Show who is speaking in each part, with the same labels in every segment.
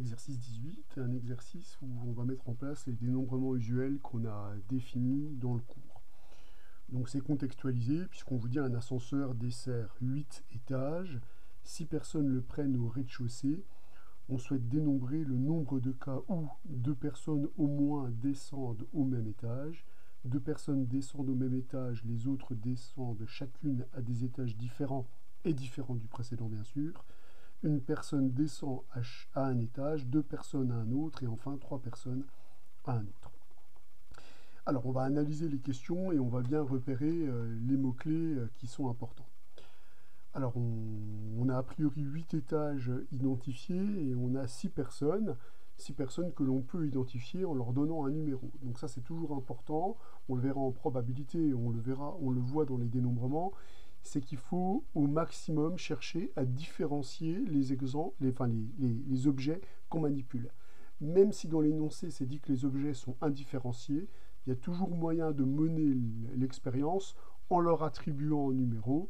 Speaker 1: l'exercice 18, un exercice où on va mettre en place les dénombrements usuels qu'on a définis dans le cours. Donc c'est contextualisé puisqu'on vous dit un ascenseur dessert 8 étages, 6 personnes le prennent au rez-de-chaussée. On souhaite dénombrer le nombre de cas où 2 personnes au moins descendent au même étage, 2 personnes descendent au même étage, les autres descendent chacune à des étages différents et différents du précédent bien sûr. Une personne descend à un étage, 2 personnes à un autre et enfin 3 personnes à un autre. Alors on va analyser les questions et on va bien repérer les mots-clés qui sont importants. Alors on a a priori 8 étages identifiés et on a 6 personnes que l'on peut identifier en leur donnant un numéro. Donc ça c'est toujours important, on le verra en probabilité, on le voit dans les dénombrements, c'est qu'il faut au maximum chercher à différencier les objets qu'on manipule. Même si dans l'énoncé c'est dit que les objets sont indifférenciés, il y a toujours moyen de mener l'expérience en leur attribuant un numéro.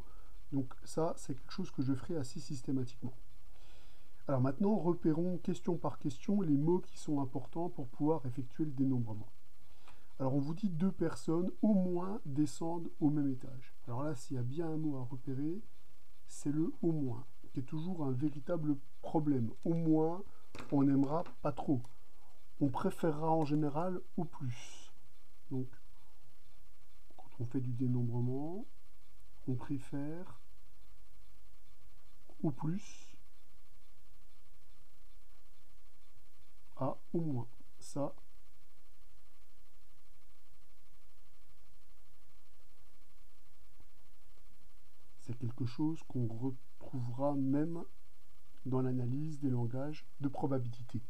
Speaker 1: Donc ça, c'est quelque chose que je ferai assez systématiquement. Alors maintenant, repérons question par question les mots qui sont importants pour pouvoir effectuer le dénombrement. Alors on vous dit 2 personnes au moins descendent au même étage. Alors là, s'il y a bien un mot à repérer, c'est le au moins, qui est toujours un véritable problème. Au moins, on n'aimera pas trop. On préférera en général au plus. Donc, quand on fait du dénombrement, on préfère au plus à au moins. Ça, c'est quelque chose qu'on retrouvera même dans l'analyse des langages de probabilité.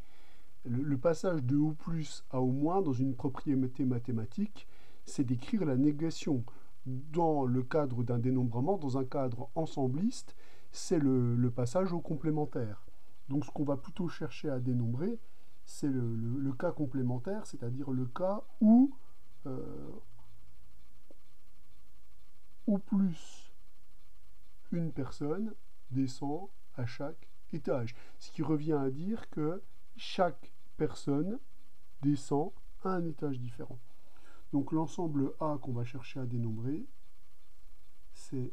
Speaker 1: Le passage de au plus à au moins dans une propriété mathématique, c'est d'écrire la négation. Dans le cadre d'un dénombrement, dans un cadre ensembliste, c'est le passage au complémentaire. Donc ce qu'on va plutôt chercher à dénombrer, c'est le cas complémentaire, c'est-à-dire le cas où au plus une personne descend à chaque étage. Ce qui revient à dire que chaque personne descend à un étage différent. Donc l'ensemble A qu'on va chercher à dénombrer, c'est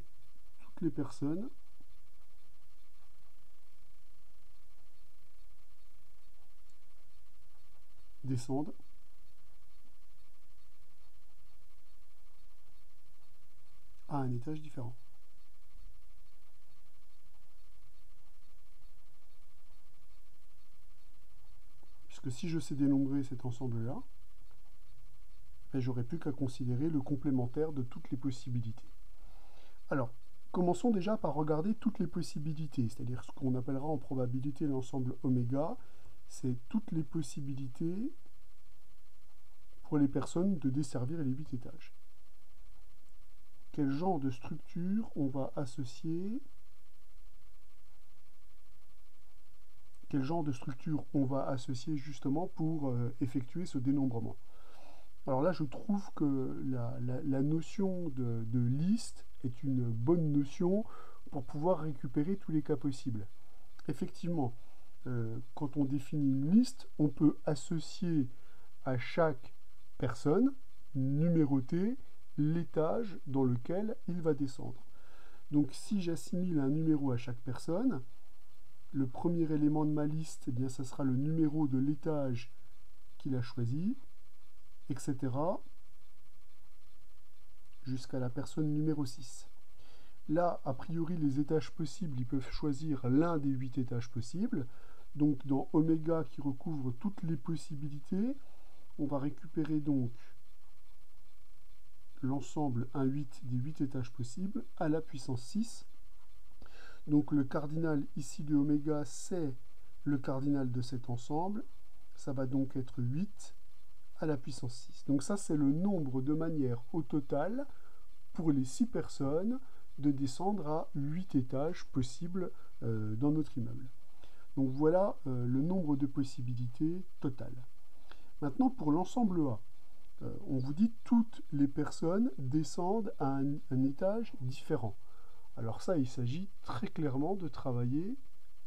Speaker 1: toutes les personnes descendent à un étage différent. Puisque si je sais dénombrer cet ensemble-là, j'aurais plus qu'à considérer le complémentaire de toutes les possibilités. Alors, commençons déjà par regarder toutes les possibilités, c'est-à-dire ce qu'on appellera en probabilité l'ensemble oméga, c'est toutes les possibilités pour les personnes de desservir les 8 étages. Quel genre de structure on va associer justement pour effectuer ce dénombrement. Alors là, je trouve que la notion de liste est une bonne notion pour pouvoir récupérer tous les cas possibles. Effectivement, quand on définit une liste, on peut associer à chaque personne, numéroter, l'étage dans lequel il va descendre. Donc si j'assimile un numéro à chaque personne, le premier élément de ma liste, eh bien, ça sera le numéro de l'étage qu'il a choisi, etc. jusqu'à la personne numéro 6. Là, a priori, les étages possibles, ils peuvent choisir l'un des 8 étages possibles. Donc dans oméga qui recouvre toutes les possibilités, on va récupérer donc l'ensemble 1,8 des 8 étages possibles à la puissance 6. Donc le cardinal ici de oméga, c'est le cardinal de cet ensemble. Ça va donc être 8 à la puissance 6. Donc ça, c'est le nombre de manières au total pour les 6 personnes de descendre à 8 étages possibles dans notre immeuble. Donc voilà le nombre de possibilités totales. Maintenant, pour l'ensemble A, on vous dit toutes les personnes descendent à un étage différent. Alors ça, il s'agit très clairement de travailler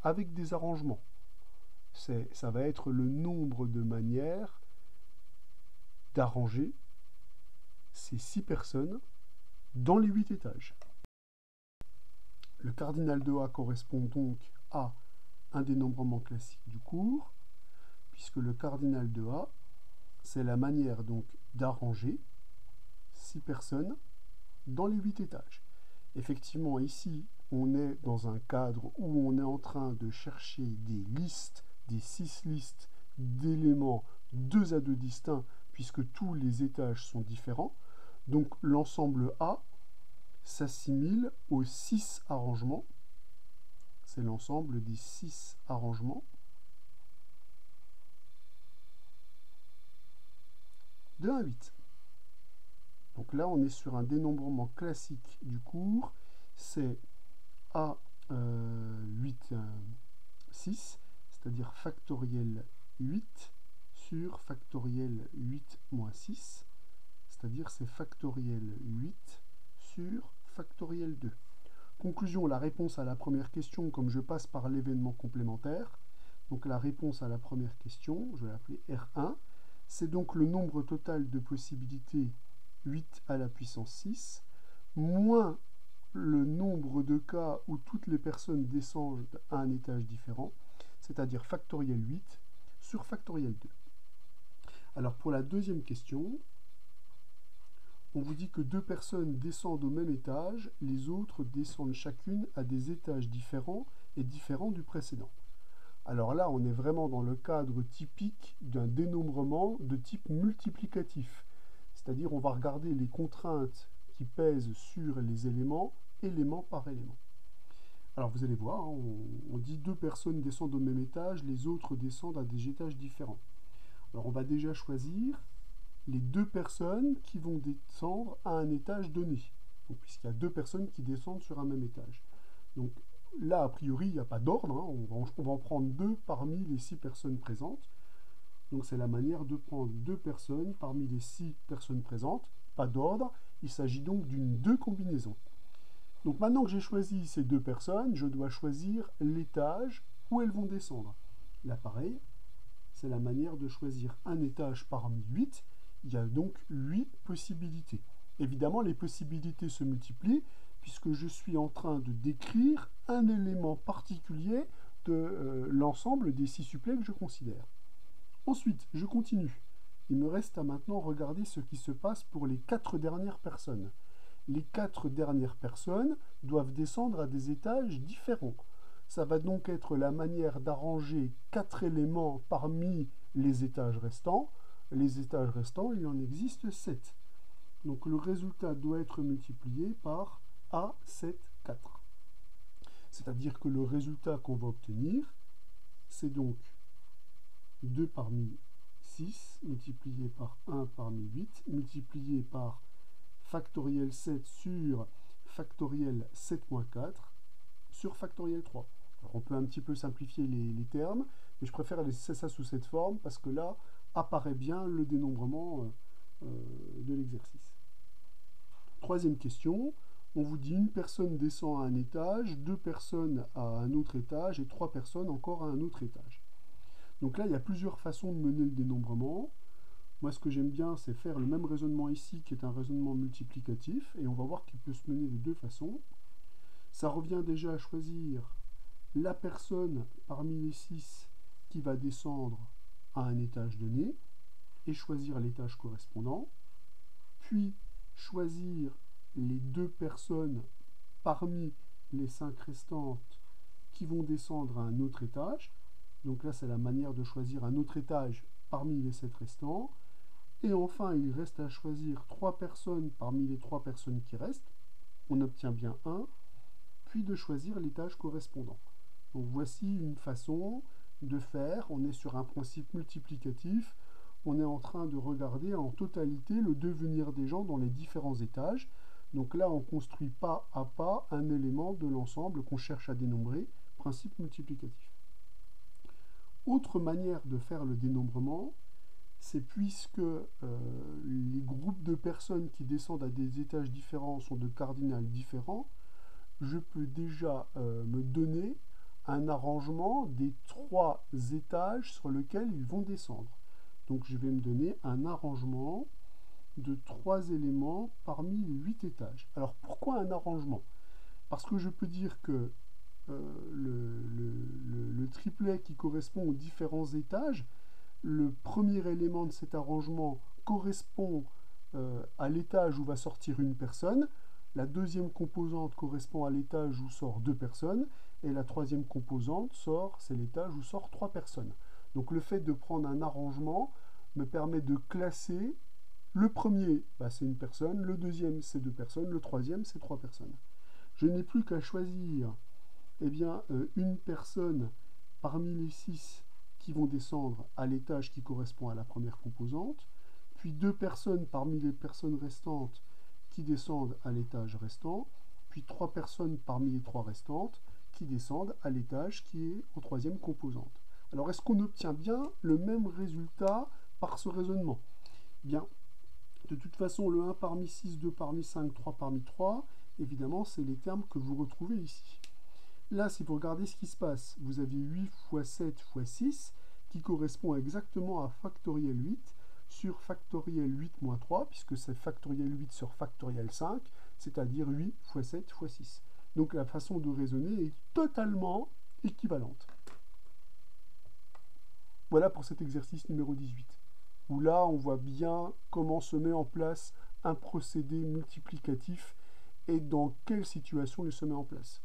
Speaker 1: avec des arrangements. ça va être le nombre de manières d'arranger ces 6 personnes dans les 8 étages. Le cardinal de A correspond donc à un dénombrement classique du cours, puisque le cardinal de A, c'est la manière donc d'arranger 6 personnes dans les 8 étages. Effectivement, ici, on est dans un cadre où on est en train de chercher des listes, des 6 listes d'éléments 2 à 2 distincts, puisque tous les étages sont différents. Donc l'ensemble A s'assimile aux 6 arrangements. C'est l'ensemble des 6 arrangements de 1 à 8. Donc là, on est sur un dénombrement classique du cours. C'est A8, 6, c'est-à-dire factoriel 8 sur factoriel 8 moins 6, c'est-à-dire c'est factoriel 8 sur factoriel 2. Conclusion, la réponse à la première question, comme je passe par l'événement complémentaire, donc la réponse à la première question, je vais l'appeler R1, c'est donc le nombre total de possibilités 8 à la puissance 6, moins le nombre de cas où toutes les personnes descendent à un étage différent, c'est-à-dire factoriel 8 sur factoriel 2. Alors pour la deuxième question, on vous dit que 2 personnes descendent au même étage, les autres descendent chacune à des étages différents et différents du précédent. Alors là, on est vraiment dans le cadre typique d'un dénombrement de type multiplicatif. C'est-à-dire on va regarder les contraintes qui pèsent sur les éléments, élément par élément. Alors vous allez voir, hein, on dit 2 personnes descendent au même étage, les autres descendent à des étages différents. Alors on va déjà choisir les 2 personnes qui vont descendre à un étage donné, puisqu'il y a 2 personnes qui descendent sur un même étage. Donc là, a priori, il n'y a pas d'ordre, hein, on va en prendre 2 parmi les 6 personnes présentes. Donc c'est la manière de prendre 2 personnes parmi les 6 personnes présentes, pas d'ordre, il s'agit donc d'une 2 combinaison. Donc maintenant que j'ai choisi ces 2 personnes, je dois choisir l'étage où elles vont descendre. Là pareil, c'est la manière de choisir un étage parmi 8, il y a donc 8 possibilités. Évidemment, les possibilités se multiplient puisque je suis en train de décrire un élément particulier de l'ensemble des 6 supplets que je considère. Ensuite, je continue. Il me reste à maintenant regarder ce qui se passe pour les 4 dernières personnes. Les 4 dernières personnes doivent descendre à des étages différents. Ça va donc être la manière d'arranger 4 éléments parmi les étages restants. Les étages restants, il en existe 7. Donc le résultat doit être multiplié par A7, 4. C'est-à-dire que le résultat qu'on va obtenir, c'est donc 2 parmi 6 multiplié par 1 parmi 8 multiplié par factoriel 7 sur factoriel 7 moins 4 sur factoriel 3. Alors on peut un petit peu simplifier les termes, mais je préfère laisser ça sous cette forme parce que là apparaît bien le dénombrement de l'exercice. Troisième question, on vous dit une personne descend à un étage, 2 personnes à un autre étage et 3 personnes encore à un autre étage. Donc là, il y a plusieurs façons de mener le dénombrement. Moi, ce que j'aime bien, c'est faire le même raisonnement ici, qui est un raisonnement multiplicatif, et on va voir qu'il peut se mener de 2 façons. Ça revient déjà à choisir la personne parmi les 6 qui va descendre à un étage donné, et choisir l'étage correspondant, puis choisir les 2 personnes parmi les 5 restantes qui vont descendre à un autre étage. Donc là, c'est la manière de choisir un autre étage parmi les 7 restants. Et enfin, il reste à choisir 3 personnes parmi les 3 personnes qui restent. On obtient bien 1, puis de choisir l'étage correspondant. Donc voici une façon de faire. On est sur un principe multiplicatif. On est en train de regarder en totalité le devenir des gens dans les différents étages. Donc là, on construit pas à pas un élément de l'ensemble qu'on cherche à dénombrer, principe multiplicatif. Autre manière de faire le dénombrement, c'est puisque les groupes de personnes qui descendent à des étages différents sont de cardinals différents, je peux déjà me donner un arrangement des 3 étages sur lesquels ils vont descendre. Donc je vais me donner un arrangement de 3 éléments parmi les 8 étages. Alors pourquoi un arrangement? Parce que je peux dire que le triplet qui correspond aux différents étages, le premier élément de cet arrangement correspond à l'étage où va sortir une personne, la deuxième composante correspond à l'étage où sort 2 personnes, et la troisième composante c'est l'étage où sort 3 personnes. Donc le fait de prendre un arrangement me permet de classer. Le premier, c'est une personne, le deuxième, c'est 2 personnes, le troisième, c'est 3 personnes. Je n'ai plus qu'à choisir une personne parmi les 6 qui vont descendre à l'étage qui correspond à la première composante, puis 2 personnes parmi les personnes restantes qui descendent à l'étage restant, puis 3 personnes parmi les 3 restantes qui descendent à l'étage qui est en troisième composante. Alors est-ce qu'on obtient bien le même résultat par ce raisonnement? Bien, de toute façon, le 1 parmi 6, 2 parmi 5, 3 parmi 3, évidemment, c'est les termes que vous retrouvez ici. Là, si vous regardez ce qui se passe, vous avez 8 fois 7 fois 6, qui correspond exactement à factoriel 8 sur factoriel 8 moins 3, puisque c'est factoriel 8 sur factoriel 5, c'est-à-dire 8 fois 7 fois 6. Donc la façon de raisonner est totalement équivalente. Voilà pour cet exercice numéro 18, où là, on voit bien comment se met en place un procédé multiplicatif et dans quelle situation il se met en place.